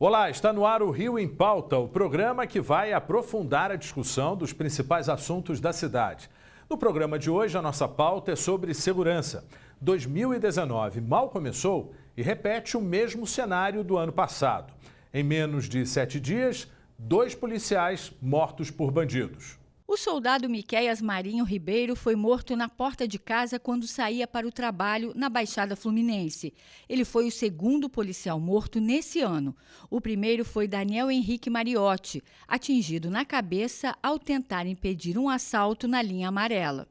Olá, está no ar o Rio em Pauta, o programa que vai aprofundar a discussão dos principais assuntos da cidade. No programa de hoje, a nossa pauta é sobre segurança. 2019 mal começou e repete o mesmo cenário do ano passado. Em menos de 7 dias, 2 policiais mortos por bandidos. O soldado Miquéias Marinho Ribeiro foi morto na porta de casa quando saía para o trabalho na Baixada Fluminense. Ele foi o segundo policial morto nesse ano. O primeiro foi Daniel Henrique Mariotti, atingido na cabeça ao tentar impedir um assalto na linha amarela.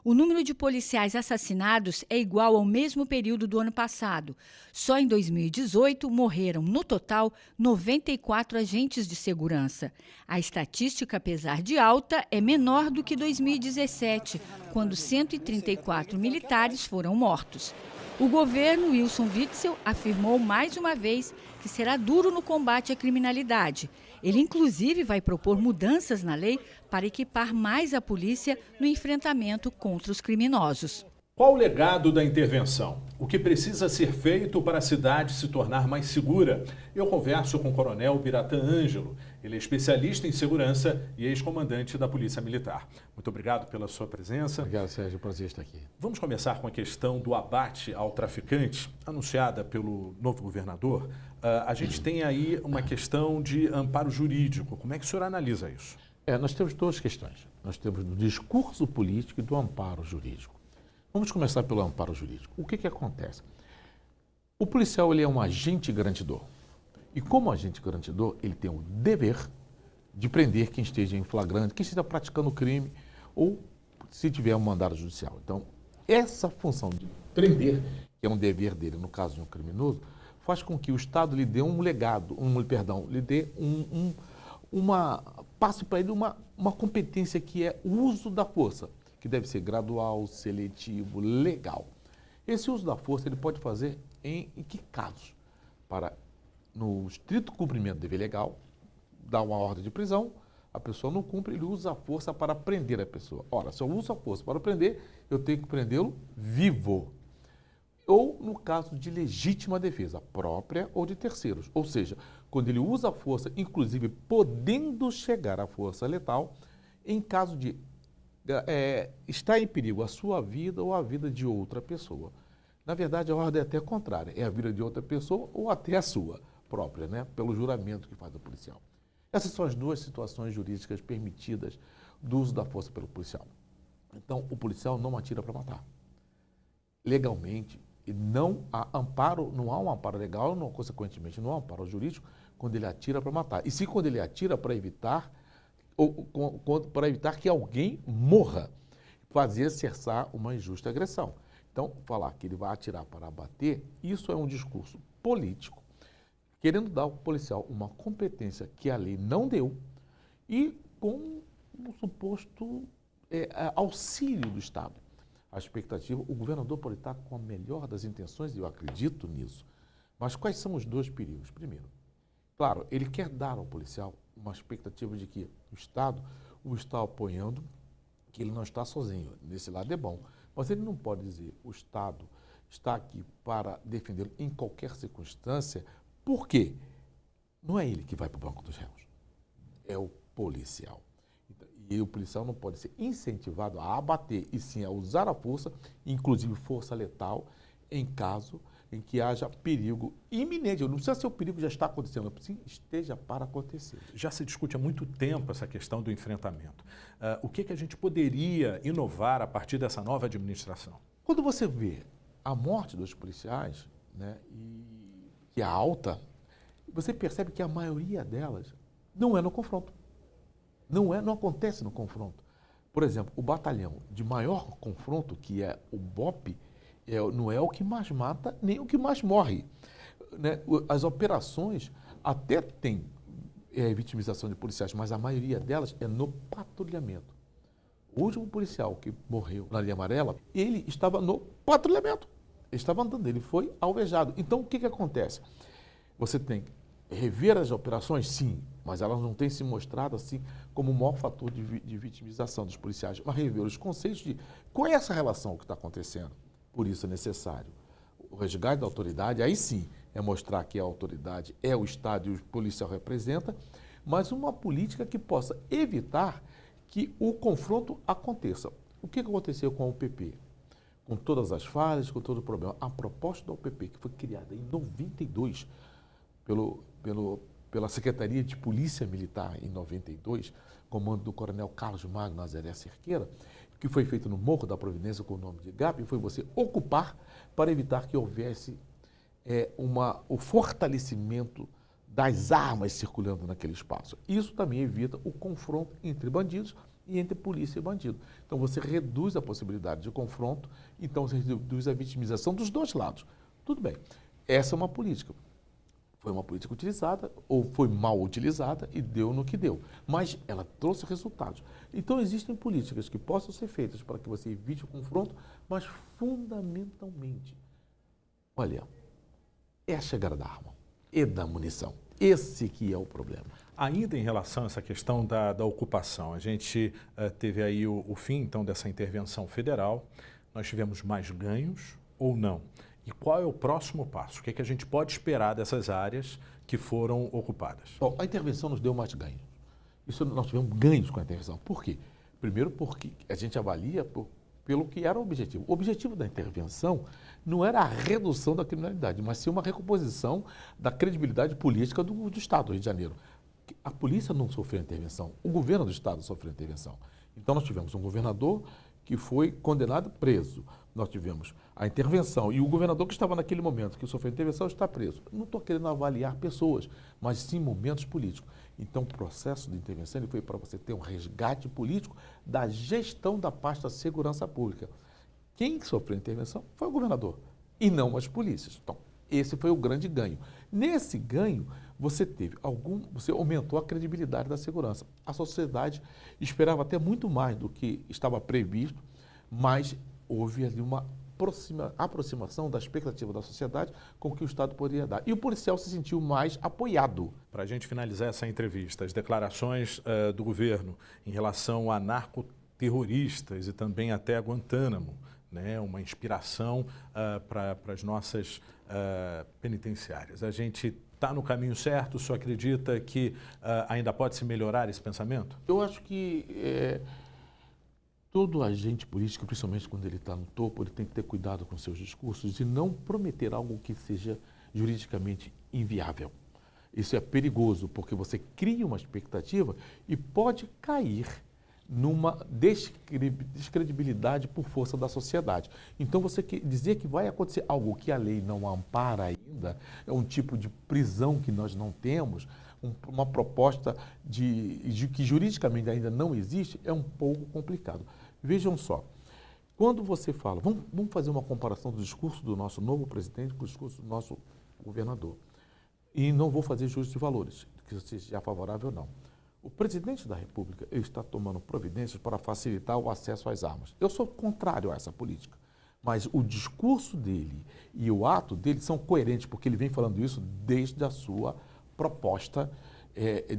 O número de policiais assassinados é igual ao mesmo período do ano passado. Só em 2018 morreram, no total, 94 agentes de segurança. A estatística, apesar de alta, é menor do que 2017, quando 134 militares foram mortos. O governo Wilson Witzel afirmou mais uma vez que será duro no combate à criminalidade. Ele, inclusive, vai propor mudanças na lei para equipar mais a polícia no enfrentamento contra os criminosos. Qual o legado da intervenção? O que precisa ser feito para a cidade se tornar mais segura? Eu converso com o coronel Biratã Ângelo. Ele é especialista em segurança e ex-comandante da Polícia Militar. Muito obrigado pela sua presença. Obrigado, Sérgio. Prazer estar aqui. Vamos começar com a questão do abate ao traficante, anunciada pelo novo governador. A gente tem aí uma questão de amparo jurídico. Como é que o senhor analisa isso? Nós temos duas questões. Nós temos do discurso político e do amparo jurídico. Vamos começar pelo amparo jurídico. O que acontece? O policial ele é um agente garantidor. E como agente garantidor, ele tem o dever de prender quem esteja em flagrante, quem esteja praticando crime ou se tiver um mandado judicial. Então, essa função de prender, que é um dever dele no caso de um criminoso, faz com que o Estado lhe dê um legado, lhe dê passe para ele uma competência que é o uso da força, que deve ser gradual, seletivo, legal. Esse uso da força ele pode fazer em que casos? Para, no estrito cumprimento do dever legal, dar uma ordem de prisão, a pessoa não cumpre, ele usa a força para prender a pessoa. Ora, se eu uso a força para prender, eu tenho que prendê-lo vivo. Ou no caso de legítima defesa, própria ou de terceiros. Ou seja, quando ele usa a força, inclusive podendo chegar à força letal, em caso de está em perigo a sua vida ou a vida de outra pessoa. Na verdade, a ordem é até contrária, é a vida de outra pessoa ou até a sua própria, né? Pelo juramento que faz o policial. Essas são as duas situações jurídicas permitidas do uso da força pelo policial. Então, o policial não atira para matar. Legalmente, e não há um amparo legal, não, consequentemente não há um amparo jurídico quando ele atira para matar. E se quando ele atira para evitar que alguém morra, fazer cessar uma injusta agressão. Então, falar que ele vai atirar para abater, isso é um discurso político, querendo dar ao policial uma competência que a lei não deu e com um suposto auxílio do Estado. A expectativa, o governador pode estar com a melhor das intenções, e eu acredito nisso. Mas quais são os dois perigos? Primeiro, claro, ele quer dar ao policial uma expectativa de que o Estado o está apoiando, que ele não está sozinho. Nesse lado é bom. Mas ele não pode dizer o Estado está aqui para defendê-lo em qualquer circunstância, porque não é ele que vai para o banco dos réus, é o policial. E o policial não pode ser incentivado a abater, e sim a usar a força, inclusive força letal, em caso em que haja perigo iminente. Não precisa ser o perigo que já está acontecendo, sim, esteja para acontecer. Já se discute há muito tempo essa questão do enfrentamento. O que a gente poderia inovar a partir dessa nova administração? Quando você vê a morte dos policiais, né, que é alta, você percebe que a maioria delas não é no confronto. Não acontece no confronto. Por exemplo, o batalhão de maior confronto, que é o BOPE, não é o que mais mata, nem o que mais morre. Né? As operações até têm vitimização de policiais, mas a maioria delas é no patrulhamento. O último policial que morreu na linha amarela, ele estava no patrulhamento. Ele estava andando, ele foi alvejado. Então, o que acontece? Você tem que rever as operações, sim, mas elas não têm se mostrado assim como o maior fator de vitimização dos policiais. Mas rever os conceitos de qual é essa relação que está acontecendo. Por isso é necessário o resgate da autoridade, aí sim, é mostrar que a autoridade é o Estado e o policial representa, mas uma política que possa evitar que o confronto aconteça. O que aconteceu com a UPP? Com todas as falhas, com todo o problema. A proposta da UPP, que foi criada em 92 pela Secretaria de Polícia Militar, em 92, comando do coronel Carlos Magno Nazaré Cerqueira, que foi feito no Morro da Providência com o nome de GAP, foi você ocupar para evitar que houvesse o fortalecimento das armas circulando naquele espaço. Isso também evita o confronto entre bandidos e entre polícia e bandido. Então você reduz a possibilidade de confronto, então você reduz a vitimização dos dois lados. Tudo bem, essa é uma política. Foi uma política utilizada ou foi mal utilizada e deu no que deu. Mas ela trouxe resultados. Então existem políticas que possam ser feitas para que você evite o confronto, mas fundamentalmente, olha, é a chegada da arma e da munição. Esse que é o problema. Ainda em relação a essa questão da ocupação, a gente teve aí o fim, então, dessa intervenção federal. Nós tivemos mais ganhos ou não? E qual é o próximo passo? O que é que a gente pode esperar dessas áreas que foram ocupadas? Bom, a intervenção nos deu mais ganhos. Isso nós tivemos ganhos com a intervenção. Por quê? Primeiro porque a gente avalia pelo que era o objetivo. O objetivo da intervenção não era a redução da criminalidade, mas sim uma recomposição da credibilidade política do Estado do Rio de Janeiro. A polícia não sofreu intervenção, o governo do Estado sofreu intervenção. Então nós tivemos um governador que foi condenado preso. Nós tivemos a intervenção e o governador que estava naquele momento que sofreu intervenção está preso. Não estou querendo avaliar pessoas, mas sim momentos políticos. Então o processo de intervenção ele foi para você ter um resgate político da gestão da pasta da segurança pública. Quem sofreu intervenção foi o governador e não as polícias. Então esse foi o grande ganho. Nesse ganho, você aumentou a credibilidade da segurança. A sociedade esperava até muito mais do que estava previsto, mas houve ali uma aproximação da expectativa da sociedade com o que o Estado poderia dar. E o policial se sentiu mais apoiado. Para a gente finalizar essa entrevista, as declarações do governo em relação a narcoterroristas e também até a Guantánamo, né, uma inspiração para as nossas penitenciárias. A gente está no caminho certo? O senhor acredita que ainda pode se melhorar esse pensamento? Eu acho que todo agente político, principalmente quando ele está no topo, ele tem que ter cuidado com seus discursos e não prometer algo que seja juridicamente inviável. Isso é perigoso, porque você cria uma expectativa e pode cair numa descredibilidade por força da sociedade. Então, você dizer que vai acontecer algo que a lei não ampara ainda, é um tipo de prisão que nós não temos, uma proposta de que juridicamente ainda não existe, é um pouco complicado. Vejam só, quando você fala, vamos fazer uma comparação do discurso do nosso novo presidente com o discurso do nosso governador. E não vou fazer juízo de valores, que seja favorável ou não. O presidente da República ele está tomando providências para facilitar o acesso às armas. Eu sou contrário a essa política, mas o discurso dele e o ato dele são coerentes, porque ele vem falando isso desde a sua proposta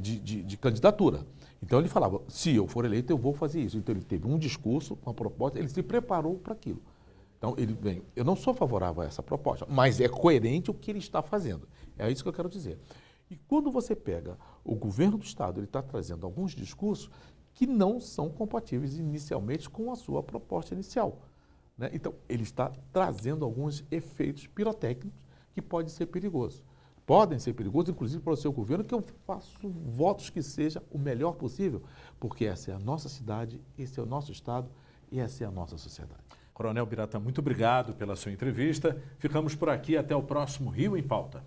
de candidatura. Então ele falava, se eu for eleito eu vou fazer isso. Então ele teve um discurso, uma proposta, ele se preparou para aquilo. Então ele vem, eu não sou favorável a essa proposta, mas é coerente o que ele está fazendo. É isso que eu quero dizer. E quando você pega o governo do Estado, ele está trazendo alguns discursos que não são compatíveis inicialmente com a sua proposta inicial, né? Então, ele está trazendo alguns efeitos pirotécnicos que podem ser perigosos. Podem ser perigosos, inclusive para o seu governo, que eu faço votos que seja o melhor possível, porque essa é a nossa cidade, esse é o nosso Estado e essa é a nossa sociedade. Coronel Biratã, muito obrigado pela sua entrevista. Ficamos por aqui. Até o próximo Rio em Pauta.